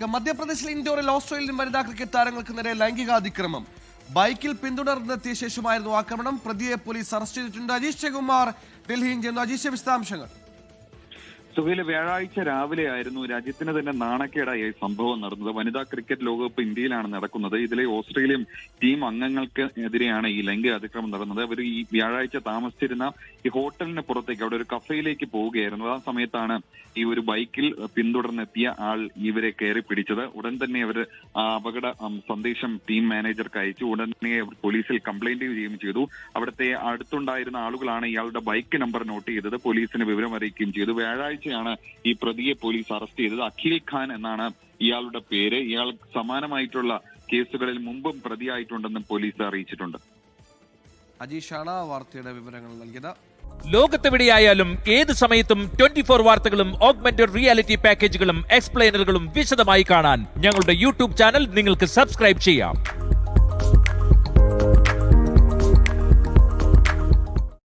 മധ്യപ്രദേശിലെ ഇൻഡോറിൽ ഓസ്ട്രേലിയൻ വനിതാ ക്രിക്കറ്റ് താരങ്ങൾക്ക് നേരെ ലൈംഗികാതിക്രമം. ബൈക്കിൽ പിന്തുടർന്നെത്തിയ ശേഷമായിരുന്നു ആക്രമണം. പ്രതിയെ പോലീസ് അറസ്റ്റ് ചെയ്തിട്ടുണ്ട്. അജീഷ് കുമാർ ഡൽഹിയിൽ ചെയ്യുന്നു. അജീഷ്, വിശദാംശങ്ങൾ. സുഹൈൽ, വ്യാഴാഴ്ച രാവിലെ ആയിരുന്നു രാജ്യത്തിന് തന്നെ നാണക്കേടായ സംഭവം നടന്നത്. വനിതാ ക്രിക്കറ്റ് ലോകകപ്പ് ഇന്ത്യയിലാണ് നടക്കുന്നത്. ഇതിലെ ഓസ്ട്രേലിയൻ ടീം അംഗങ്ങൾക്ക് എതിരെയാണ് ഈ ലൈംഗിക അതിക്രമം നടന്നത്. അവർ ഈ വ്യാഴാഴ്ച താമസിച്ചിരുന്ന ഈ ഹോട്ടലിന് പുറത്തേക്ക് അവിടെ ഒരു കഫേയിലേക്ക് പോവുകയായിരുന്നു. ആ സമയത്താണ് ഈ ഒരു ബൈക്കിൽ പിന്തുടർന്നെത്തിയ ആൾ ഇവരെ കയറി പിടിച്ചത്. ഉടൻ തന്നെ അവർ അപകട സന്ദേശം ടീം മാനേജർക്ക് അയച്ചു. ഉടൻ തന്നെ അവർ പോലീസിൽ കംപ്ലൈന്റ് ചെയ്യുകയും ചെയ്തു. അവിടുത്തെ അടുത്തുണ്ടായിരുന്ന ആളുകളാണ് ഇയാളുടെ ബൈക്ക് നമ്പർ നോട്ട് ചെയ്തത്. പോലീസിന് വിവരം അറിയിക്കുകയും ചെയ്തു. വ്യാഴാഴ്ചയാണ് ഈ പ്രതിയെ പോലീസ് അറസ്റ്റ് ചെയ്തത്. അഖിൽ ഖാൻ എന്നാണ് ഇയാളുടെ പേര്. ഇയാൾ സമാനമായിട്ടുള്ള കേസുകളിൽ മുമ്പും പ്രതിയായിട്ടുണ്ടെന്നും പോലീസ് അറിയിച്ചിട്ടുണ്ട്. അജീഷാണ് വാർത്തയുടെ വിവരങ്ങൾ നൽകിയത്. ലോകത്തെവിടെയായാലും ഏത് സമയത്തും 24 വാർത്തകളും ഓഗ്മെന്റഡ് റിയാലിറ്റി പാക്കേജുകളും എക്സ്പ്ലെയിനറുകളും വിശദമായി കാണാൻ ഞങ്ങളുടെ യൂട്യൂബ് ചാനൽ നിങ്ങൾക്ക് സബ്സ്ക്രൈബ് ചെയ്യാം.